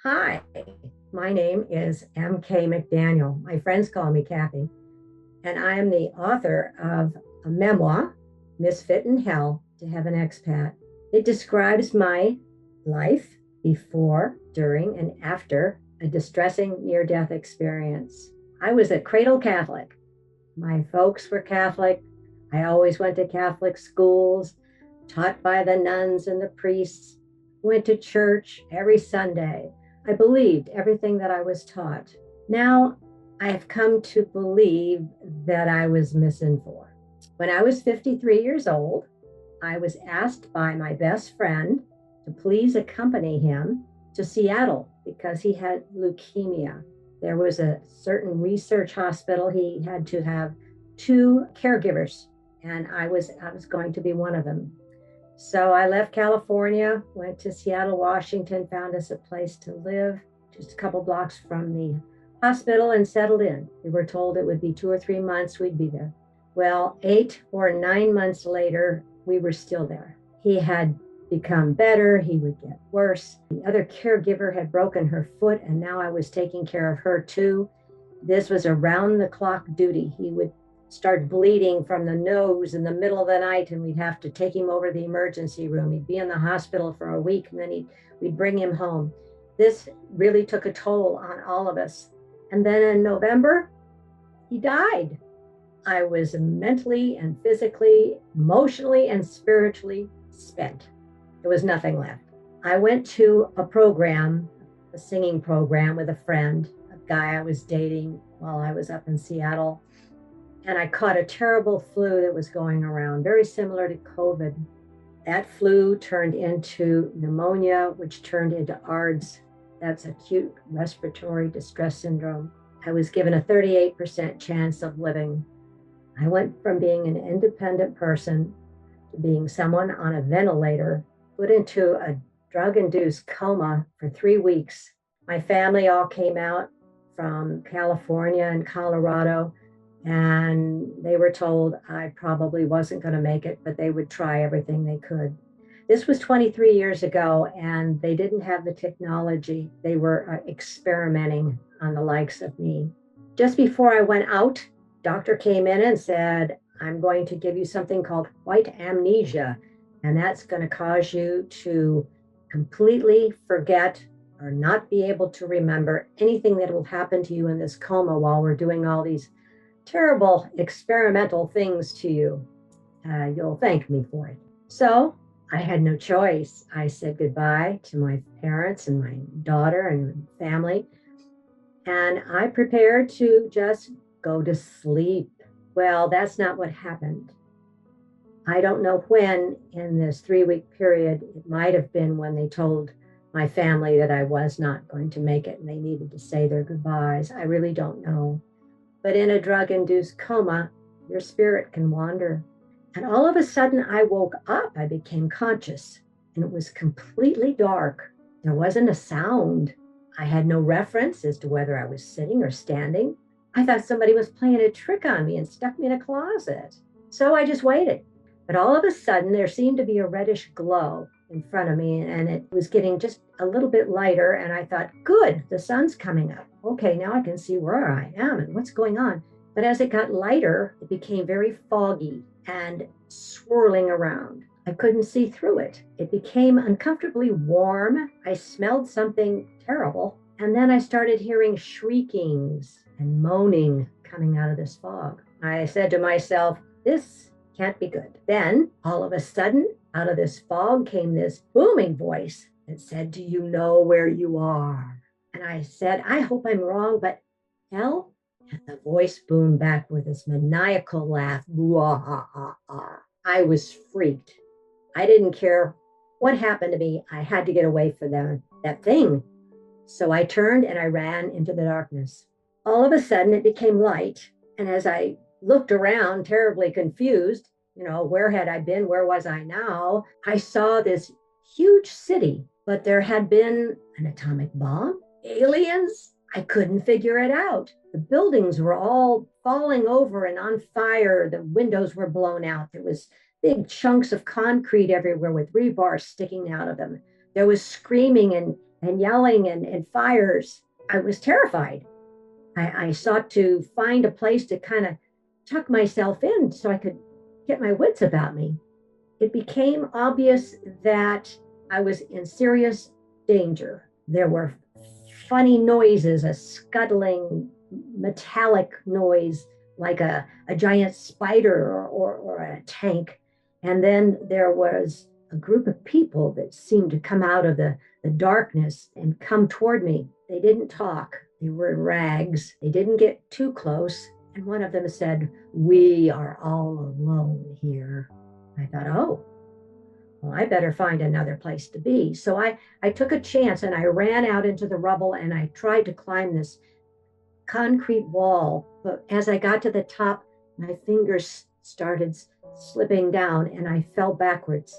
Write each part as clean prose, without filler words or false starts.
Hi, my name is M.K. McDaniel. My friends call me Kathy, and I am the author of a memoir, Misfit in Hell to Have an Expat. It describes my life before, during, and after a distressing near death experience. I was a cradle Catholic. My folks were Catholic. I always went to Catholic schools, taught by the nuns and the priests, went to church every Sunday. I believed everything that I was taught. Now I have come to believe that I was misinformed. When I was 53 years old, I was asked by my best friend to please accompany him to Seattle because he had leukemia. There was a certain research hospital. He had to have two caregivers, and I was going to be one of them. So I left California, went to Seattle, Washington, found us a place to live just a couple blocks from the hospital and settled in. We were told it would be 2 or 3 months we'd be there. Well, 8 or 9 months later, we were still there. He had become better, he would get worse. The other caregiver had broken her foot, and now I was taking care of her too. This was around the clock duty. He would start bleeding from the nose in the middle of the night, and we'd have to take him over to the emergency room. He'd be in the hospital for a week, and then we'd bring him home. This really took a toll on all of us. And then in November, he died. I was mentally and physically, emotionally and spiritually spent. There was nothing left. I went to a program, a singing program with a friend, a guy I was dating while I was up in Seattle. And I caught a terrible flu that was going around, very similar to COVID. That flu turned into pneumonia, which turned into ARDS. That's acute respiratory distress syndrome. I was given a 38% chance of living. I went from being an independent person to being someone on a ventilator, put into a drug induced coma for 3 weeks. My family all came out from California and Colorado, and they were told I probably wasn't going to make it, but they would try everything they could. This was 23 years ago, and they didn't have the technology. They were experimenting on the likes of me. Just before I went out, doctor came in and said, I'm going to give you something called white amnesia, and that's going to cause you to completely forget or not be able to remember anything that will happen to you in this coma while we're doing all these terrible experimental things to you. You'll thank me for it. So I had no choice. I said goodbye to my parents and my daughter and family, and I prepared to just go to sleep. Well, that's not what happened. I don't know when in this 3 week period, it might have been when they told my family that I was not going to make it and they needed to say their goodbyes. I really don't know. But in a drug induced coma, your spirit can wander. And all of a sudden, I woke up. I became conscious, and it was completely dark. There wasn't a sound. I had no reference as to whether I was sitting or standing. I thought somebody was playing a trick on me and stuck me in a closet. So I just waited. But all of a sudden, there seemed to be a reddish glow in front of me, and it was getting just a little bit lighter. And I thought, good, the sun's coming up. Okay, now I can see where I am and what's going on. But as it got lighter, it became very foggy and swirling around. I couldn't see through it. It became uncomfortably warm. I smelled something terrible. And then I started hearing shriekings and moaning coming out of this fog. I said to myself, this can't be good. Then, all of a sudden, out of this fog came this booming voice that said, do you know where you are? And I said, I hope I'm wrong, but hell? And the voice boomed back with this maniacal laugh. I was freaked. I didn't care what happened to me. I had to get away from that thing. So I turned and I ran into the darkness. All of a sudden, it became light. And as I looked around, terribly confused, where had I been? Where was I now? I saw this huge city, but there had been an atomic bomb, aliens. I couldn't figure it out. The buildings were all falling over and on fire. The windows were blown out. There was big chunks of concrete everywhere with rebar sticking out of them. There was screaming and and yelling and fires. I was terrified. I sought to find a place to kind of tuck myself in so I could get my wits about me. It became obvious that I was in serious danger. There were funny noises, a scuttling metallic noise like a giant spider or a tank. And then there was a group of people that seemed to come out of the darkness and come toward me. They didn't talk, they were in rags, they didn't get too close. And one of them said, "We are all alone here." I thought, oh, well, I better find another place to be. So I took a chance and I ran out into the rubble and I tried to climb this concrete wall. But as I got to the top, my fingers started slipping down and I fell backwards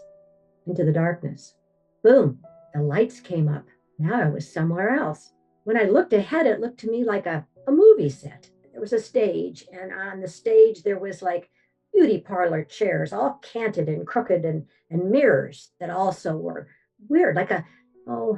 into the darkness. Boom, the lights came up. Now I was somewhere else. When I looked ahead, it looked to me like a movie set. There was a stage, and on the stage, there was like beauty parlor chairs, all canted and crooked, and mirrors that also were weird, like a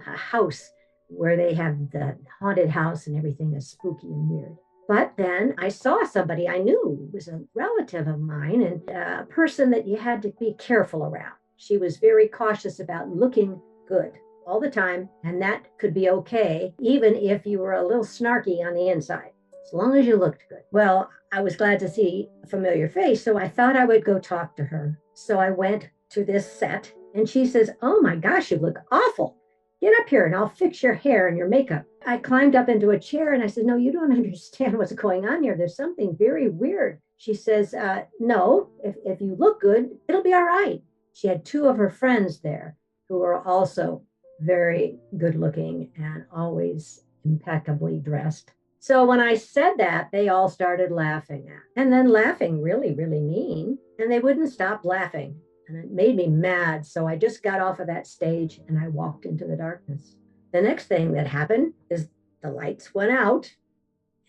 house where they have the haunted house and everything is spooky and weird. But then I saw somebody I knew was a relative of mine and a person that you had to be careful around. She was very cautious about looking good all the time, and that could be okay, even if you were a little snarky on the inside, as long as you looked good. Well, I was glad to see a familiar face, so I thought I would go talk to her. So I went to this set, and she says, "Oh my gosh, you look awful. Get up here and I'll fix your hair and your makeup." I climbed up into a chair and I said, "No, you don't understand what's going on here. There's something very weird." She says, "No, if you look good, it'll be all right." She had two of her friends there who were also very good looking and always impeccably dressed. So when I said that, they all started laughing and then laughing really, really mean. And they wouldn't stop laughing. And it made me mad. So I just got off of that stage and I walked into the darkness. The next thing that happened is the lights went out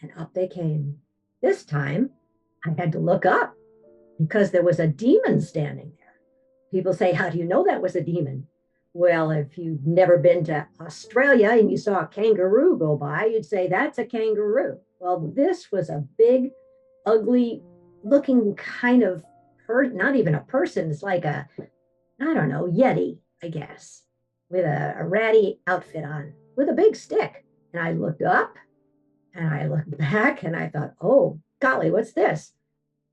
and up they came. This time I had to look up because there was a demon standing there. People say, "How do you know that was a demon?" Well, if you've never been to Australia and you saw a kangaroo go by, you'd say that's a kangaroo. Well, this was a big, ugly looking kind of not even a person. It's like I don't know, Yeti, I guess, with a ratty outfit on, with a big stick. And I looked up and I looked back and I thought, oh, golly, what's this?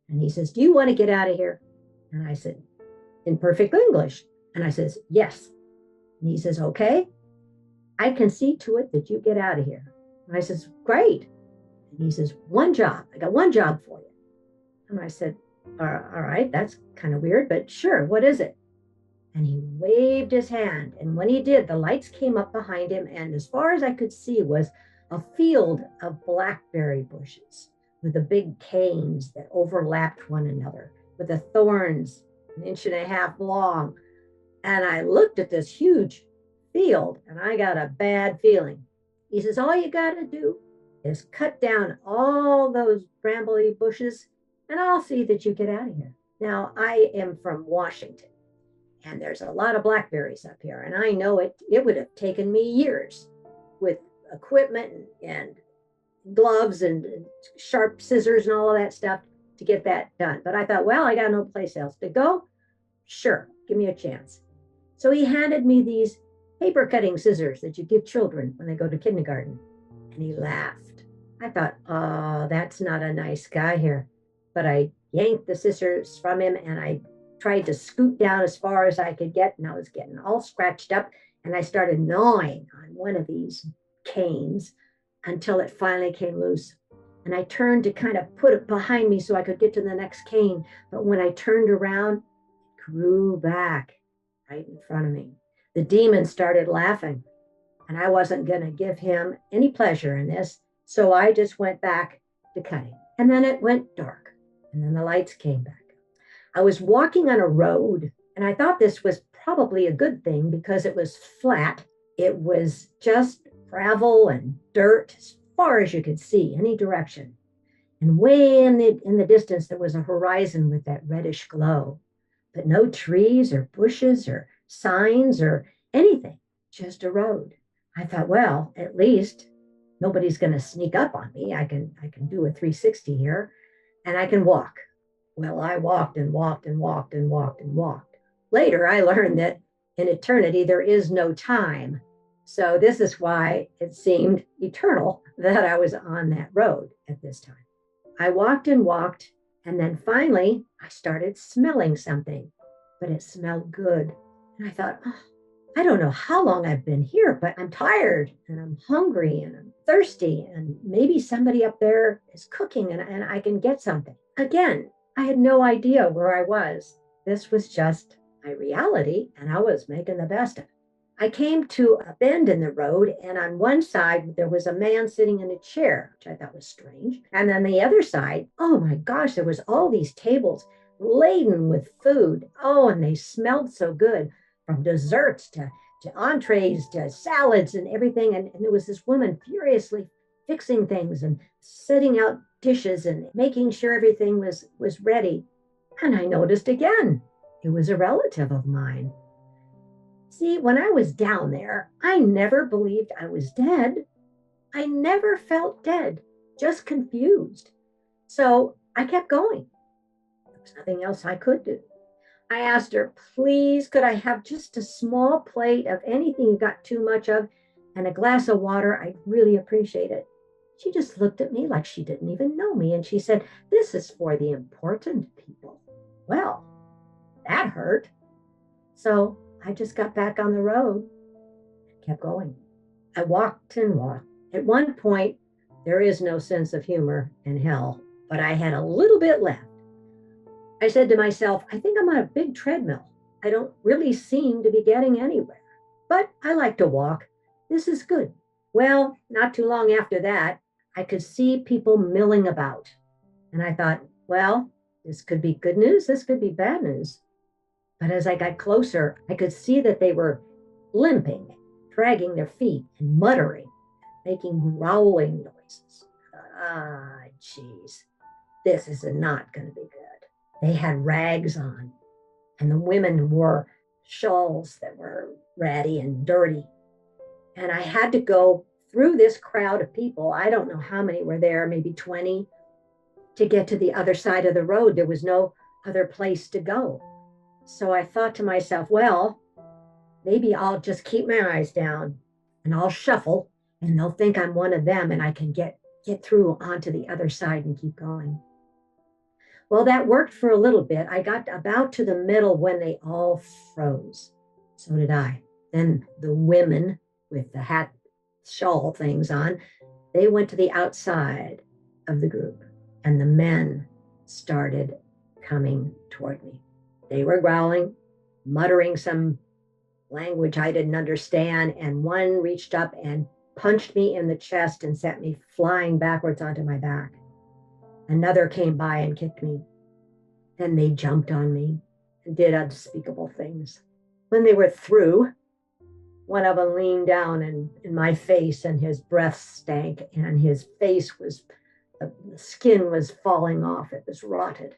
And he says, "Do you want to get out of here?" And I said, in perfect English. And I says, "Yes." And he says, "Okay, I can see to it that you get out of here." And I says, "Great." And he says, "One job. I got one job for you." And I said, all right, that's kind of weird, but sure, what is it?" And he waved his hand. And when he did, the lights came up behind him. And as far as I could see was a field of blackberry bushes with the big canes that overlapped one another, with the thorns an inch and a half long. And I looked at this huge field and I got a bad feeling. He says, "All you got to do is cut down all those brambly bushes and I'll see that you get out of here." Now, I am from Washington and there's a lot of blackberries up here. And I know it would have taken me years with equipment and gloves and sharp scissors and all of that stuff to get that done. But I thought, well, I got no place else to go. Sure, give me a chance. So he handed me these paper cutting scissors that you give children when they go to kindergarten. And he laughed. I thought, oh, that's not a nice guy here. But I yanked the scissors from him and I tried to scoot down as far as I could get. And I was getting all scratched up. And I started gnawing on one of these canes until it finally came loose. And I turned to kind of put it behind me so I could get to the next cane. But when I turned around, it grew back right in front of me. The demon started laughing, and I wasn't going to give him any pleasure in this. So I just went back to cutting. And then it went dark, and then the lights came back. I was walking on a road, and I thought this was probably a good thing because it was flat. It was just gravel and dirt as far as you could see, any direction. And way in the distance, there was a horizon with that reddish glow, but no trees or bushes or signs or anything, just a road. I thought, well, at least nobody's going to sneak up on me. I can do a 360 here and I can walk. Well, I walked and walked and walked and walked and walked. Later, I learned that in eternity, there is no time. So, this is why it seemed eternal that I was on that road at this time. I walked and walked, and then finally, I started smelling something, but it smelled good. And I thought, oh, I don't know how long I've been here, but I'm tired and I'm hungry and I'm thirsty, and maybe somebody up there is cooking and I can get something. Again, I had no idea where I was. This was just my reality, and I was making the best of it. I came to a bend in the road, and on one side, there was a man sitting in a chair, which I thought was strange. And on the other side, oh my gosh, there was all these tables laden with food. Oh, and they smelled so good, from desserts to entrees to salads and everything. And there was this woman furiously fixing things and setting out dishes and making sure everything was ready. And I noticed again, it was a relative of mine. See, when I was down there, I never believed I was dead. I never felt dead, just confused. So I kept going. There was nothing else I could do. I asked her, please, could I have just a small plate of anything you got too much of and a glass of water? I'd really appreciate it. She just looked at me like she didn't even know me. And she said, this is for the important people. Well, that hurt. So I just got back on the road and kept going. I walked and walked. At one point, there is no sense of humor in hell, but I had a little bit left. I said to myself, I think I'm on a big treadmill. I don't really seem to be getting anywhere, but I like to walk. This is good. Well, not too long after that, I could see people milling about. And I thought, well, this could be good news. This could be bad news. But as I got closer, I could see that they were limping, dragging their feet and muttering, making growling noises. Ah, geez, this is not going to be good. They had rags on, and the women wore shawls that were ratty and dirty. And I had to go through this crowd of people. I don't know how many were there, maybe 20, to get to the other side of the road. There was no other place to go. So I thought to myself, well, maybe I'll just keep my eyes down and I'll shuffle, and they'll think I'm one of them and I can get through onto the other side and keep going. Well, that worked for a little bit. I got about to the middle when they all froze. So did I. Then the women with the hat shawl things on, they went to the outside of the group, and the men started coming toward me. They were growling, muttering some language I didn't understand, and one reached up and punched me in the chest and sent me flying backwards onto my back. Another came by and kicked me. Then they jumped on me and did unspeakable things. When they were through, one of them leaned down in my face, and his breath stank, and his face was, the skin was falling off. It was rotted.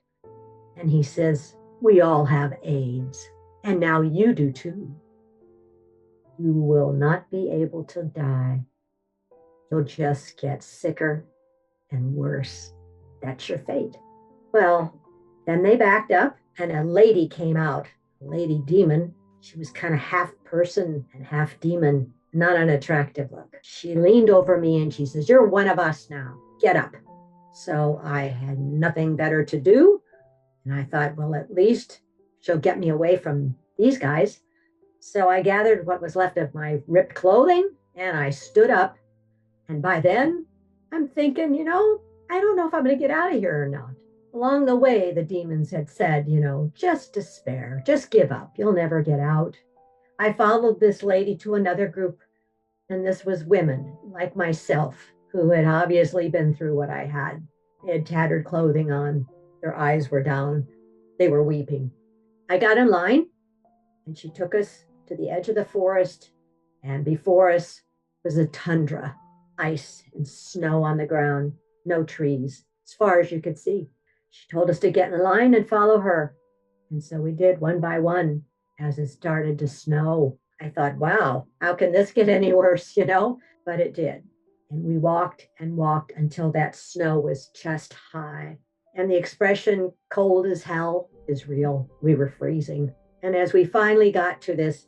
And he says, we all have AIDS, and now you do too. You will not be able to die. You'll just get sicker and worse. That's your fate. Well, then they backed up, and a lady came out, a lady demon. She was kind of half person and half demon, not an attractive look. She leaned over me and she says, you're one of us now. Get up. So I had nothing better to do. And I thought, well, at least she'll get me away from these guys. So I gathered what was left of my ripped clothing and I stood up. And by then, I'm thinking, I don't know if I'm going to get out of here or not. Along the way, the demons had said, just despair, just give up. You'll never get out. I followed this lady to another group, and this was women like myself who had obviously been through what I had. They had tattered clothing on. Their eyes were down. They were weeping. I got in line, and she took us to the edge of the forest, and before us was a tundra, ice and snow on the ground, no trees, as far as you could see. She told us to get in line and follow her. And so we did, one by one. As it started to snow, I thought, wow, how can this get any worse, But it did. And we walked and walked until that snow was chest high. And the expression cold as hell is real. We were freezing. And as we finally got to this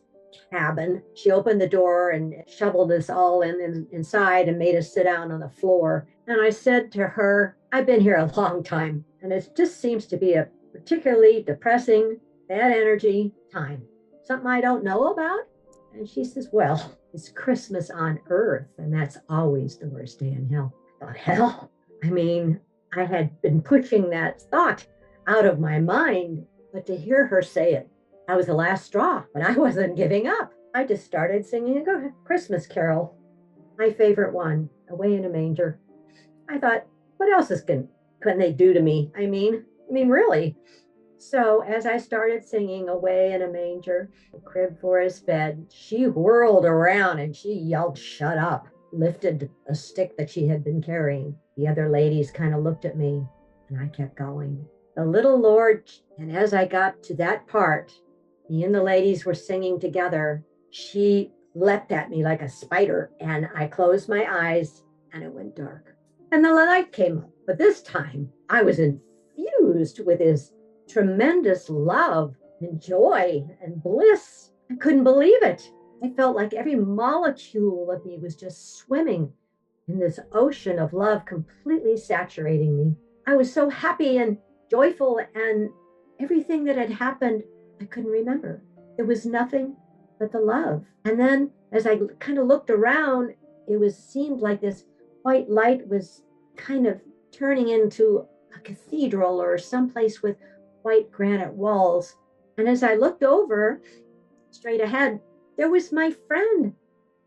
cabin, she opened the door and shoveled us all inside and made us sit down on the floor. And I said to her, I've been here a long time, and it just seems to be a particularly depressing, bad energy time. Something I don't know about? And she says, well, it's Christmas on Earth, and that's always the worst day in hell. I thought, hell? I mean, I had been pushing that thought out of my mind, but to hear her say it, I was the last straw, but I wasn't giving up. I just started singing a Christmas carol, my favorite one, Away in a Manger. I thought, what else can they do to me? I mean, really. So as I started singing Away in a Manger, a crib for his bed, she whirled around and she yelled, shut up, lifted a stick that she had been carrying. The other ladies kind of looked at me and I kept going. The little Lord, and as I got to that part, me and the ladies were singing together. She leapt at me like a spider and I closed my eyes and it went dark. And the light came up, but this time I was infused with his tremendous love and joy and bliss. I couldn't believe it. I felt like every molecule of me was just swimming in this ocean of love, completely saturating me. I was so happy and joyful, and everything that had happened, I couldn't remember. There was nothing but the love. And then as I kind of looked around, seemed like this white light was kind of turning into a cathedral or someplace with white granite walls. And as I looked over straight ahead, there was my friend,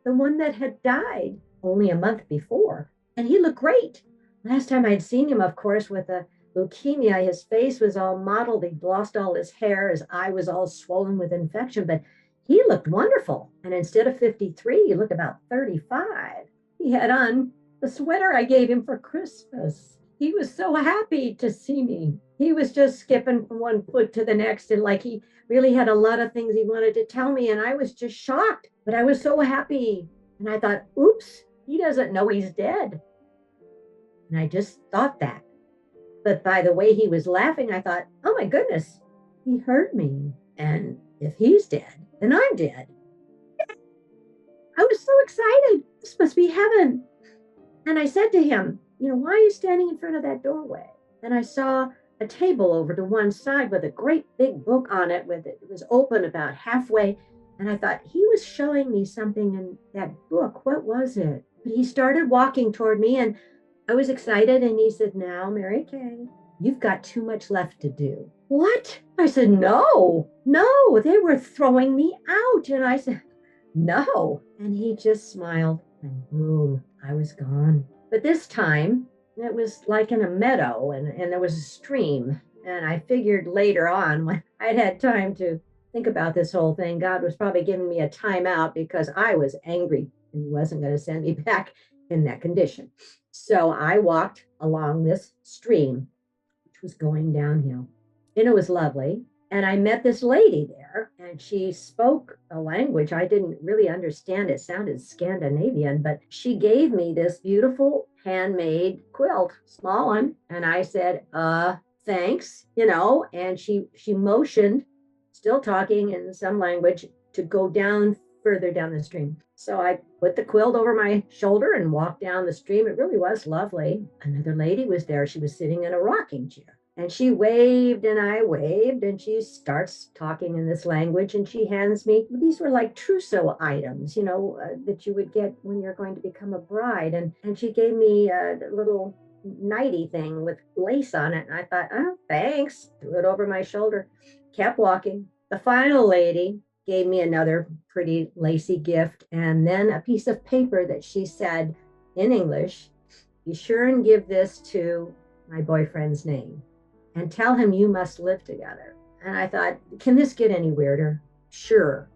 the one that had died only a month before. And he looked great. Last time I'd seen him, of course, with a leukemia, his face was all mottled. He'd lost all his hair. His eye was all swollen with infection, but he looked wonderful. And instead of 53, he looked about 35. He had on the sweater I gave him for Christmas. He was so happy to see me. He was just skipping from one foot to the next, and like he really had a lot of things he wanted to tell me, and I was just shocked. But I was so happy. And I thought, oops, he doesn't know he's dead. And I just thought that. But by the way he was laughing, I thought, oh my goodness, he heard me. And if he's dead, then I'm dead. I was so excited. This must be heaven. And I said to him, why are you standing in front of that doorway? And I saw a table over to one side with a great big book on it. It was open about halfway. And I thought, he was showing me something in that book. What was it? But he started walking toward me, and I was excited. And he said, now, Mary Kay, you've got too much left to do. What? I said, no, they were throwing me out. And I said, no. And he just smiled, and boom, I was gone. But this time it was like in a meadow, and there was a stream. And I figured later on, when I'd had time to think about this whole thing, God was probably giving me a timeout because I was angry and he wasn't going to send me back in that condition. So I walked along this stream, which was going downhill. And it was lovely. And I met this lady there, and she spoke a language I didn't really understand. It sounded Scandinavian, but she gave me this beautiful handmade quilt, small one. And I said, thanks, and she motioned, still talking in some language, to go down further down the stream. So I put the quilt over my shoulder and walked down the stream. It really was lovely. Another lady was there. She was sitting in a rocking chair. And she waved and I waved, and she starts talking in this language, and she hands me, these were like trousseau items, that you would get when you're going to become a bride. And she gave me a little nightie thing with lace on it. And I thought, oh, thanks. Threw it over my shoulder, kept walking. The final lady gave me another pretty lacy gift, and then a piece of paper that she said in English, be sure and give this to my boyfriend's name, and tell him you must live together. And I thought, can this get any weirder? Sure.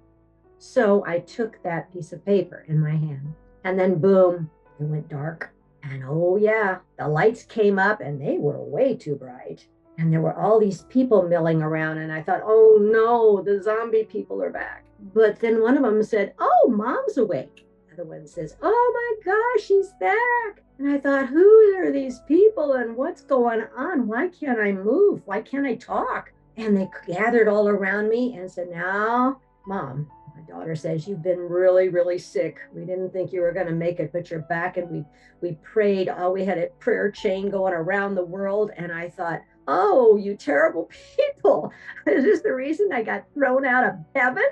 So I took that piece of paper in my hand, and then boom, it went dark. And oh yeah, the lights came up, and they were way too bright. And there were all these people milling around, and I thought, oh no, the zombie people are back. But then one of them said, "Oh, mom's awake." The other one says, "Oh my gosh, she's back." And I thought, who are these people and what's going on? Why can't I move? Why can't I talk? And they gathered all around me and said, "Now, mom, my daughter says you've been really, really sick. We didn't think you were going to make it, but you're back." And we prayed. Oh, we had a prayer chain going around the world. And I thought, oh, you terrible people. Is this the reason I got thrown out of heaven?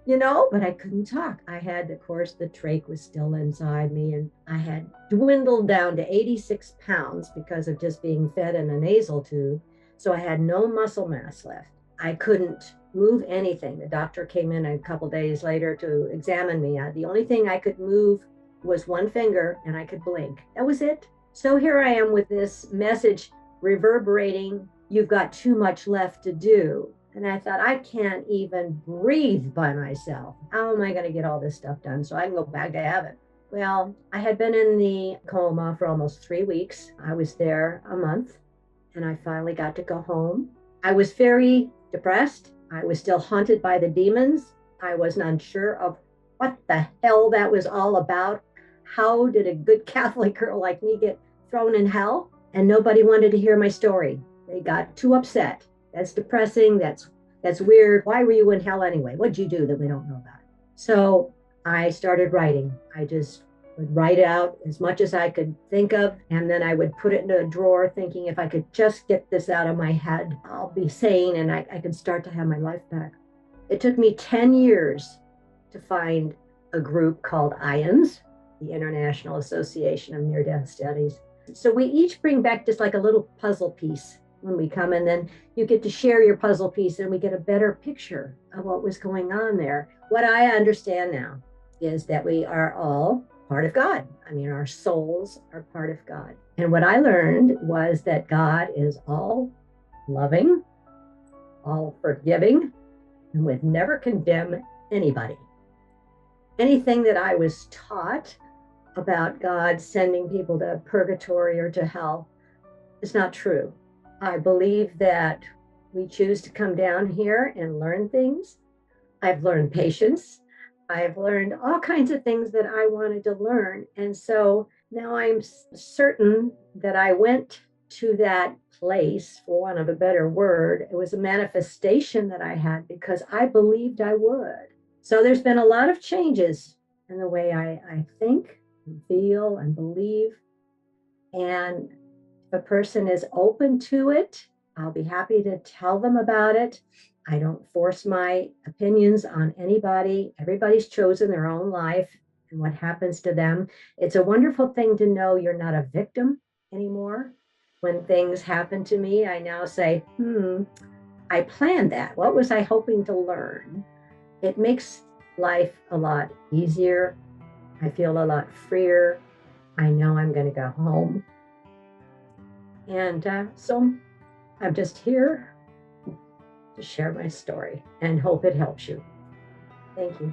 But I couldn't talk. I had, of course, the trach was still inside me, and I had dwindled down to 86 pounds because of just being fed in a nasal tube. So I had no muscle mass left. I couldn't move anything. The doctor came in a couple days later to examine me. The only thing I could move was one finger, and I could blink. That was it. So here I am with this message reverberating, "You've got too much left to do." And I thought, I can't even breathe by myself. How am I going to get all this stuff done so I can go back to heaven? Well, I had been in the coma for almost 3 weeks. I was there a month, and I finally got to go home. I was very depressed. I was still haunted by the demons. I was unsure of what the hell that was all about. How did a good Catholic girl like me get thrown in hell? And nobody wanted to hear my story. They got too upset. That's depressing. That's weird. Why were you in hell anyway? What'd you do that we don't know about? So I started writing. I just would write out as much as I could think of, and then I would put it in a drawer, thinking if I could just get this out of my head, I'll be sane and I could start to have my life back. It took me 10 years to find a group called IANDS, the International Association of Near-Death Studies. So we each bring back just like a little puzzle piece when we come, and then you get to share your puzzle piece and we get a better picture of what was going on there. What I understand now is that we are all part of God. I mean, our souls are part of God. And what I learned was that God is all loving, all forgiving, and would never condemn anybody. Anything that I was taught about God sending people to purgatory or to hell is not true. I believe that we choose to come down here and learn things. I've learned patience. I've learned all kinds of things that I wanted to learn. And so now I'm certain that I went to that place, for want of a better word. It was a manifestation that I had because I believed I would. So there's been a lot of changes in the way I think and feel and believe. And if a person is open to it, I'll be happy to tell them about it. I don't force my opinions on anybody. Everybody's chosen their own life and what happens to them. It's a wonderful thing to know you're not a victim anymore. When things happen to me, I now say, I planned that. What was I hoping to learn? It makes life a lot easier. I feel a lot freer. I know I'm going to go home. And so I'm just here to share my story and hope it helps you. Thank you.